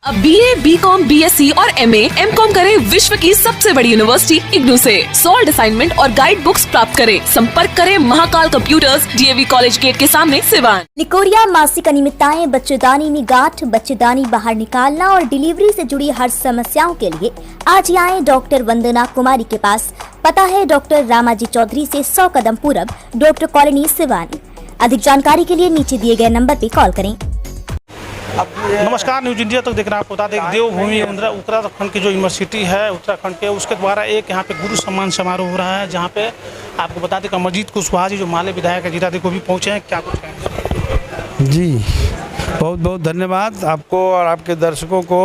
अब BA, BCom, BSc और MA, MCom करें विश्व की सबसे बड़ी यूनिवर्सिटी इग्नू से। सॉल्ड असाइनमेंट और गाइड बुक्स प्राप्त करें। संपर्क करें Mahakal computers, DAV college gate के सामने, सिवान। निकोरिया मासिक अनियमितताएं, बच्चेदानी में गांठ, बच्चेदानी बाहर निकालना और डिलीवरी से जुड़ी हर समस्याओं के लिए आज ही आए डॉक्टर वंदना कुमारी के पास। पता है डॉक्टर रामाजी चौधरी से 100 कदम पूरब, डॉक्टर कॉलोनी, सिवानी। अधिक जानकारी के लिए नीचे दिए गए नंबर पर कॉल करें। नमस्कार, न्यूज इंडिया तक देख रहे हैं। आपको बता दें देवभूमि उत्तराखंड की जो यूनिवर्सिटी है उत्तराखंड के, उसके द्वारा एक यहाँ पे गुरु सम्मान समारोह हो रहा है, जहाँ पे आपको बता दें अमरजीत कुशवाहा जी जो माले विधायक है जीरादेव को भी पहुँचे हैं। क्या कुछ कहेंगे? जी बहुत बहुत धन्यवाद आपको और आपके दर्शकों को।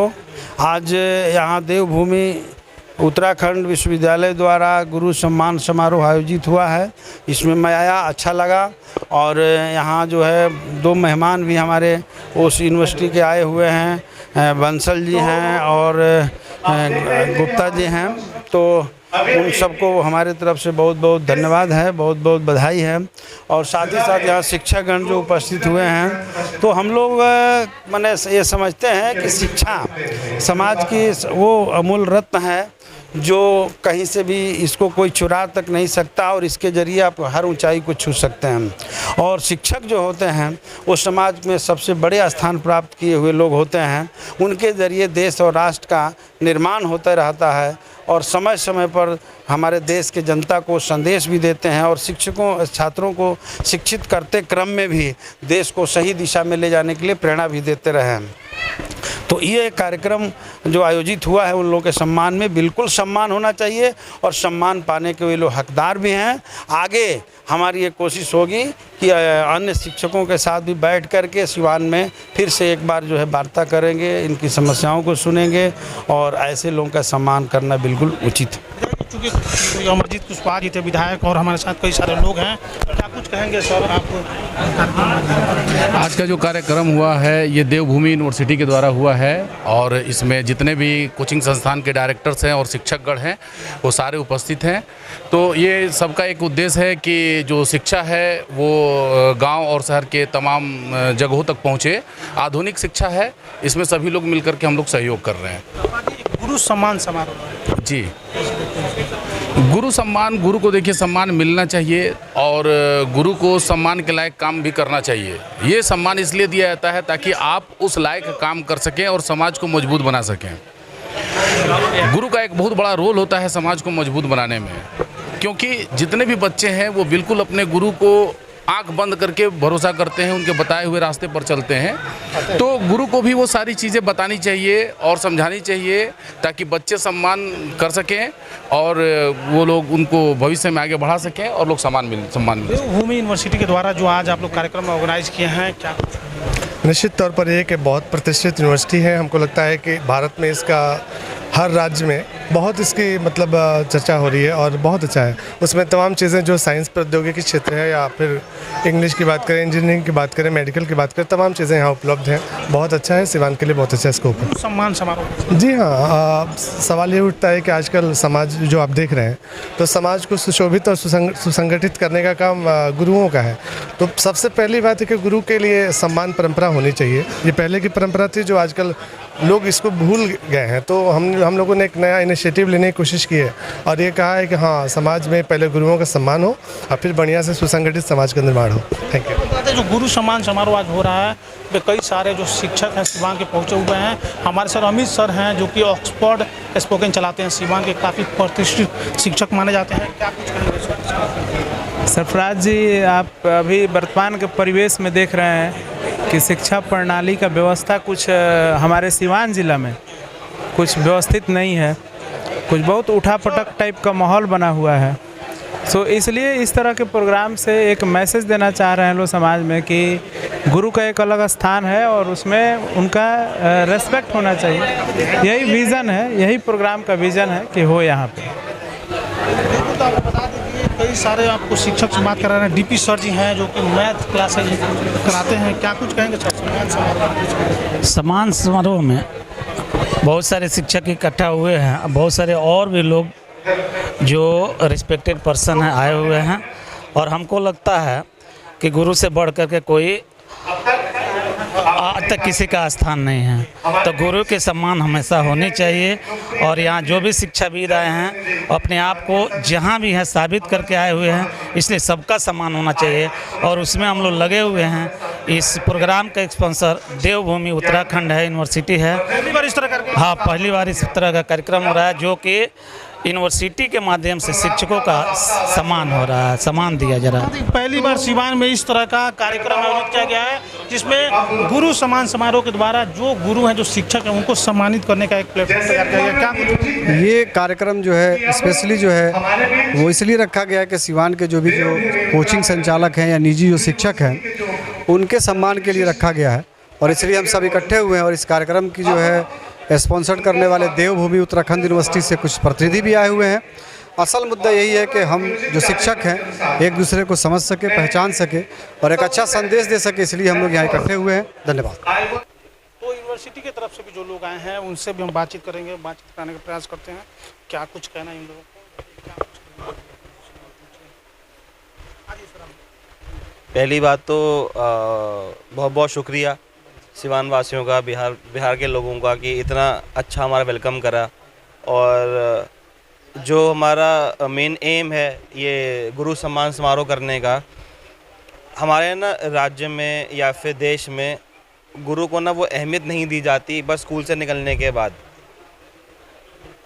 आज यहाँ देवभूमि उत्तराखंड विश्वविद्यालय द्वारा गुरु सम्मान समारोह आयोजित हुआ है। इसमें मैं आया, अच्छा लगा। और यहाँ जो है 2 मेहमान भी हमारे उस यूनिवर्सिटी के आए हुए हैं, बंसल जी हैं और गुप्ता जी हैं। तो उन सबको हमारे तरफ से बहुत बहुत धन्यवाद है, बहुत बहुत बधाई है। और साथ ही साथ यहाँ शिक्षकगण जो उपस्थित हुए हैं, तो हम लोग माने ये समझते हैं कि शिक्षा समाज की वो अमूल रत्न है जो कहीं से भी इसको कोई चुरा तक नहीं सकता, और इसके ज़रिए आप हर ऊंचाई को छू सकते हैं। और शिक्षक जो होते हैं वो समाज में सबसे बड़े स्थान प्राप्त किए हुए लोग होते हैं। उनके ज़रिए देश और राष्ट्र का निर्माण होता रहता है, और समय समय पर हमारे देश के जनता को संदेश भी देते हैं, और शिक्षकों छात्रों को शिक्षित करते क्रम में भी देश को सही दिशा में ले जाने के लिए प्रेरणा भी देते रहे हैं। तो ये कार्यक्रम जो आयोजित हुआ है उन लोगों के सम्मान में बिल्कुल सम्मान होना चाहिए, और सम्मान पाने के वे लोग हकदार भी हैं। आगे हमारी ये कोशिश होगी कि अन्य शिक्षकों के साथ भी बैठ कर के सिवान में फिर से एक बार जो है वार्ता करेंगे, इनकी समस्याओं को सुनेंगे, और ऐसे लोगों का सम्मान करना बिल्कुल उचित है। चूँकि अमरजीत कुशवाहा जी थे विधायक, और हमारे साथ कई सारे लोग हैं, क्या कुछ कहेंगे सर आपको? आज का जो कार्यक्रम हुआ है ये देवभूमि यूनिवर्सिटी के द्वारा हुआ है, और इसमें जितने भी कोचिंग संस्थान के डायरेक्टर्स हैं और शिक्षकगण हैं वो सारे उपस्थित हैं। तो ये सबका एक उद्देश्य है कि जो शिक्षा है वो गांव और शहर के तमाम जगहों तक पहुंचे। आधुनिक शिक्षा है, इसमें सभी लोग मिलकर के हम लोग सहयोग कर रहे हैं। गुरु सम्मान समारोह जी, गुरु सम्मान, गुरु को देखिए सम्मान मिलना चाहिए, और गुरु को सम्मान के लायक काम भी करना चाहिए। ये सम्मान इसलिए दिया जाता है ताकि आप उस लायक काम कर सकें और समाज को मजबूत बना सकें। गुरु का एक बहुत बड़ा रोल होता है समाज को मजबूत बनाने में, क्योंकि जितने भी बच्चे हैं वो बिल्कुल अपने गुरु को आंख बंद करके भरोसा करते हैं, उनके बताए हुए रास्ते पर चलते हैं। तो गुरु को भी वो सारी चीज़ें बतानी चाहिए और समझानी चाहिए, ताकि बच्चे सम्मान कर सकें और वो लोग उनको भविष्य में आगे बढ़ा सकें और लोग सम्मान मिले। देवभूमि यूनिवर्सिटी के द्वारा जो आज आप लोग कार्यक्रम ऑर्गेनाइज किए हैं, क्या निश्चित तौर पर एक बहुत प्रतिष्ठित यूनिवर्सिटी है। हमको लगता है कि भारत में इसका हर राज्य में बहुत इसकी मतलब चर्चा हो रही है, और बहुत अच्छा है। उसमें तमाम चीज़ें जो साइंस प्रौद्योगिकी क्षेत्र है, या फिर इंग्लिश की बात करें, इंजीनियरिंग की बात करें, मेडिकल की बात करें, तमाम चीज़ें यहाँ उपलब्ध हैं। बहुत अच्छा है, सिवान के लिए बहुत अच्छा स्कोप है। सम्मान समारोह, जी हाँ, सवाल ये उठता है कि आजकल समाज जो आप देख रहे हैं, तो समाज को सुशोभित और सुसंगठित करने का काम गुरुओं का है। तो सबसे पहली बात है कि गुरु के लिए सम्मान परंपरा होनी चाहिए। ये पहले की परंपरा थी जो आजकल लोग इसको भूल गए हैं। तो हम लोगों ने एक नया इनिशिएटिव लेने की कोशिश की है, और ये कहा है कि हाँ, समाज में पहले गुरुओं का सम्मान हो और फिर बढ़िया से सुसंगठित समाज का निर्माण हो। Thank you. जो गुरु सम्मान समारोह आज हो रहा है, वे कई सारे जो शिक्षक हैं सिवान के पहुँचे हुए हैं। हमारे सर अमित सर हैं जो कि ऑक्सफोर्ड स्पोकन चलाते हैं, सिवान के काफ़ी प्रतिष्ठित शिक्षक माने जाते हैं। क्या कुछ कहेंगे? सरफराज जी, आप अभी वर्तमान के परिवेश में देख रहे हैं कि शिक्षा प्रणाली का व्यवस्था कुछ हमारे सिवान ज़िला में कुछ व्यवस्थित नहीं है, कुछ बहुत उठापटक टाइप का माहौल बना हुआ है। सो इसलिए इस तरह के प्रोग्राम से एक मैसेज देना चाह रहे हैं लोग समाज में कि गुरु का एक अलग स्थान है और उसमें उनका रेस्पेक्ट होना चाहिए। यही विज़न है, यही प्रोग्राम का विज़न है कि हो यहाँ पे। तो आपको बता दें कि कई सारे आपको शिक्षक से बात करा रहे हैं। DP सर जी हैं जो कि मैथ क्लासेज कराते हैं। क्या कुछ कहेंगे सर? सम्मान समारोह में बहुत सारे शिक्षक इकट्ठा हुए हैं, बहुत सारे और भी लोग जो रिस्पेक्टेड पर्सन हैं आए हुए हैं, और हमको लगता है कि गुरु से बढ़ कर के कोई तक किसी का स्थान नहीं है। तो गुरु के सम्मान हमेशा होनी चाहिए और यहाँ जो भी शिक्षाविद आए हैं अपने आप को जहाँ भी है साबित करके आए हुए हैं, इसलिए सबका सम्मान होना चाहिए और उसमें हम लोग लगे हुए हैं। इस प्रोग्राम का स्पॉन्सर देवभूमि उत्तराखंड है, यूनिवर्सिटी है। पहली बार इस तरह का हाँ, पहली बार इस तरह का कार्यक्रम हो रहा है जो कि यूनिवर्सिटी के माध्यम से शिक्षकों का सम्मान हो रहा है, सम्मान दिया जा रहा है। पहली बार सिवान में इस तरह का कार्यक्रम आयोजित किया गया है जिसमें गुरु सम्मान समारोह के द्वारा जो गुरु हैं, जो शिक्षक हैं, उनको सम्मानित करने का एक प्लेटफॉर्म तैयार किया गया। क्या ये कार्यक्रम जो है स्पेशली जो है वो इसलिए रखा गया है कि सिवान के जो भी जो कोचिंग संचालक हैं या निजी जो शिक्षक हैं उनके सम्मान के लिए रखा गया है और इसलिए हम सब इकट्ठे हुए हैं। और इस कार्यक्रम की जो है स्पॉन्सर करने वाले देवभूमि उत्तराखंड यूनिवर्सिटी से कुछ प्रतिनिधि भी आए हुए हैं। असल मुद्दा यही है कि हम जो शिक्षक हैं एक दूसरे को समझ सके, पहचान सके और एक अच्छा संदेश दे सके, इसलिए हम लोग यहाँ इकट्ठे हुए हैं। धन्यवाद। तो यूनिवर्सिटी की तरफ से भी जो लोग आए हैं उनसे भी हम बातचीत करेंगे, बातचीत कराने का प्रयास करते हैं। क्या कुछ कहना है इन लोगों को? पहली बात तो बहुत बहुत शुक्रिया सिवान वासियों का, बिहार के लोगों का कि इतना अच्छा हमारा वेलकम करा। और जो हमारा मेन एम है ये गुरु सम्मान समारोह करने का, हमारे ना राज्य में या फिर देश में गुरु को ना वो अहमियत नहीं दी जाती बस स्कूल से निकलने के बाद।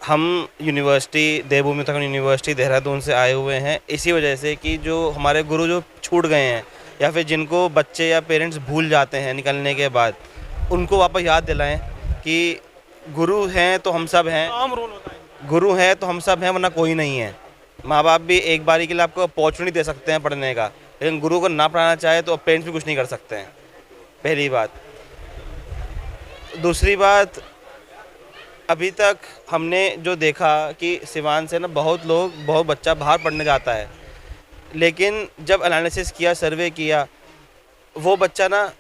हम यूनिवर्सिटी देवभूमि उत्तराखंड यूनिवर्सिटी देहरादून से आए हुए हैं इसी वजह से कि जो हमारे गुरु जो छूट गए हैं या फिर जिनको बच्चे या पेरेंट्स भूल जाते हैं निकलने के बाद, उनको वापस याद दिलाएं कि गुरु हैं तो हम सब हैं, गुरु हैं तो हम सब हैं, वरना कोई नहीं है। माँ बाप भी एक बारी के लिए आपको अपॉर्चुनिटी दे सकते हैं पढ़ने का, लेकिन गुरु को ना पढ़ाना चाहे तो पेरेंट्स भी कुछ नहीं कर सकते हैं। पहली बात। दूसरी बात, अभी तक हमने जो देखा कि सिवान से ना बहुत बच्चा बाहर पढ़ने जाता है, लेकिन जब एनालिसिस किया, सर्वे किया, वो बच्चा ना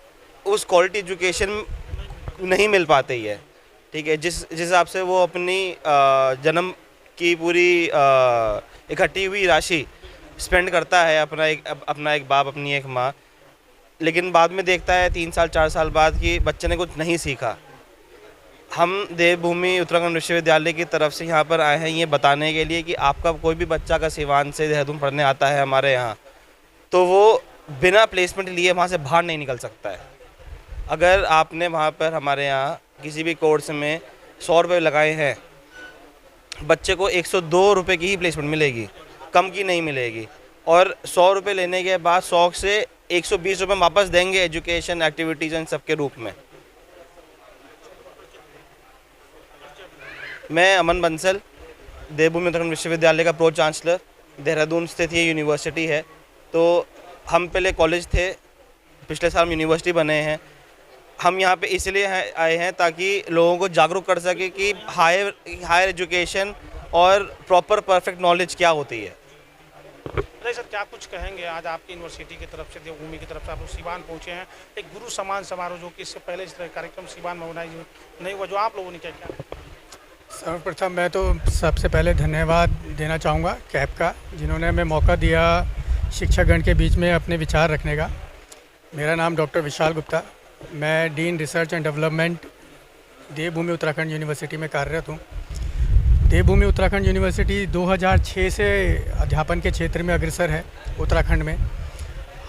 उस क्वालिटी एजुकेशन नहीं मिल पाती है। ठीक है, जिस हिसाब से वो अपनी जन्म की पूरी इकट्ठी हुई राशि स्पेंड करता है अपना एक बाप, अपनी एक माँ, लेकिन बाद में देखता है 3 साल 4 साल बाद कि बच्चे ने कुछ नहीं सीखा। हम देवभूमि उत्तराखंड विश्वविद्यालय की तरफ से यहाँ पर आए हैं ये बताने के लिए कि आपका कोई भी बच्चा का सिवान से देहरादून पढ़ने आता है हमारे यहाँ, तो वो बिना प्लेसमेंट लिए वहाँ से बाहर नहीं निकल सकता है। अगर आपने वहाँ पर हमारे यहाँ किसी भी कोर्स में 100 रुपये लगाए हैं, बच्चे को 102 रुपये की ही प्लेसमेंट मिलेगी, कम की नहीं मिलेगी। और 100 रुपये लेने के बाद 100 से 120 रुपये वापस देंगे एजुकेशन एक्टिविटीज़ इन सब के रूप में। मैं अमन बंसल, देवभूमि उत्तराखंड विश्वविद्यालय का प्रो चांसलर, देहरादून स्थित ये यूनिवर्सिटी है। तो हम पहले कॉलेज थे, पिछले साल यूनिवर्सिटी बने हैं। हम यहाँ पे इसलिए आए हैं ताकि लोगों को जागरूक कर सके कि हायर एजुकेशन और प्रॉपर परफेक्ट नॉलेज क्या होती है। सर, क्या कुछ कहेंगे? आज आपकी यूनिवर्सिटी की तरफ से, देवभूमि की तरफ से आप लोग सिवान पहुँचे हैं, एक गुरु सम्मान समारोह जो कि इससे पहले इस तरह कार्यक्रम सिवान में नहीं हुआ, जो आप लोगों ने क्या? सर्वप्रथम मैं तो सबसे पहले धन्यवाद देना चाहूँगा कैब का, जिन्होंने हमें मौका दिया शिक्षकगण के बीच में अपने विचार रखने का। मेरा नाम डॉक्टर विशाल गुप्ता, मैं dean research and development Devbhoomi Uttarakhand university में कार्यरत हूँ। देवभूमि उत्तराखंड यूनिवर्सिटी 2006 से अध्यापन के क्षेत्र में अग्रसर है उत्तराखंड में।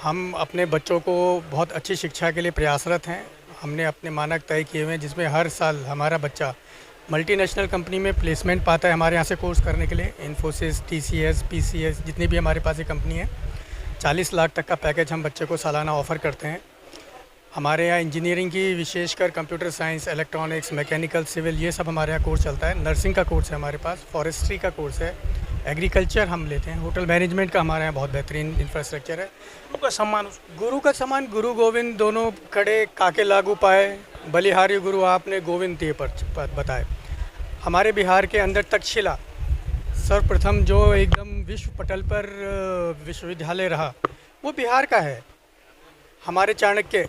हम अपने बच्चों को बहुत अच्छी शिक्षा के लिए प्रयासरत हैं। हमने अपने मानक तय किए हुए हैं जिसमें हर साल हमारा बच्चा मल्टीनेशनल कंपनी में प्लेसमेंट पाता है हमारे यहाँ से कोर्स करने के लिए। इन्फोसिस, TCS, PCS, जितनी भी हमारे पास ये कंपनी है, 40 लाख तक का पैकेज हम बच्चे को सालाना ऑफ़र करते हैं। हमारे यहाँ इंजीनियरिंग की विशेषकर computer science, electronics, mechanical, civil, ये सब हमारे यहाँ कोर्स चलता है। नर्सिंग का कोर्स है हमारे पास, फॉरेस्ट्री का कोर्स है, एग्रीकल्चर हम लेते हैं, होटल मैनेजमेंट का हमारे यहाँ बहुत बेहतरीन इंफ्रास्ट्रक्चर है। गुरु का सम्मान गुरु गोविंद दोनों खड़े काके लागू पाए, बलिहारी गुरु आपने गोविंद दिए पर बताए। हमारे बिहार के अंदर तक्षशिला सर्वप्रथम जो एकदम विश्व पटल पर विश्वविद्यालय रहा, वो बिहार का है। हमारे चाणक्य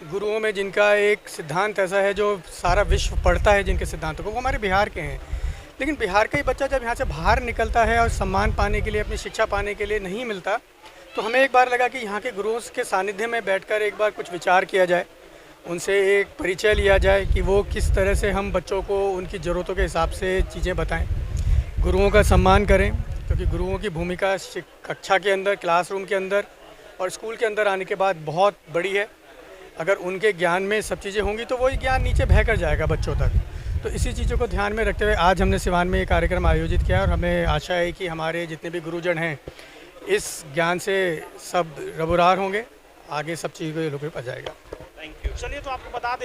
गुरुओं में जिनका एक सिद्धांत ऐसा है जो सारा विश्व पढ़ता है, जिनके सिद्धांतों को, वो हमारे बिहार के हैं। लेकिन बिहार का ही बच्चा जब यहाँ से बाहर निकलता है और सम्मान पाने के लिए, अपनी शिक्षा पाने के लिए नहीं मिलता, तो हमें एक बार लगा कि यहाँ के गुरुओं के सानिध्य में बैठकर एक बार कुछ विचार किया जाए उनसे एक परिचय लिया जाए कि वो किस तरह से हम बच्चों को उनकी ज़रूरतों के हिसाब से चीज़ें बताएं। गुरुओं का सम्मान करें, क्योंकि गुरुओं की भूमिका कक्षा के अंदर, क्लासरूम के अंदर और स्कूल के अंदर आने के बाद बहुत बड़ी है। अगर उनके ज्ञान में सब चीज़ें होंगी तो वही ज्ञान नीचे बह कर जाएगा बच्चों तक। तो इसी चीज़ों को ध्यान में रखते हुए आज हमने सिवान में ये कार्यक्रम आयोजित किया और हमें आशा है कि हमारे जितने भी गुरुजन हैं इस ज्ञान से सब रबुरार होंगे, आगे सब चीज़ों को ये लोगों पर जाएगा। Thank you. चलिए, तो आपको बता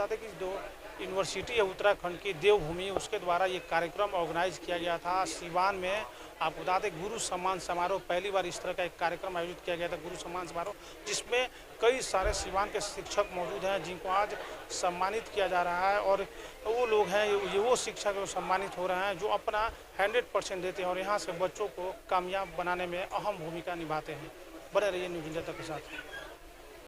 दें कि जो यूनिवर्सिटी है उत्तराखंड की देवभूमि, उसके द्वारा ये कार्यक्रम ऑर्गेनाइज किया गया था सिवान में। आपको बता दें गुरु सम्मान समारोह, पहली बार इस तरह का एक कार्यक्रम आयोजित किया गया था, गुरु सम्मान समारोह, जिसमें कई सारे सिवान के शिक्षक मौजूद हैं जिनको आज सम्मानित किया जा रहा है। और वो लोग हैं, ये वो शिक्षक जो सम्मानित हो रहे हैं जो अपना 100% देते हैं और यहाँ से बच्चों को कामयाब बनाने में अहम भूमिका निभाते हैं। बने रहिए न्यूज़ इंडिया तक के साथ।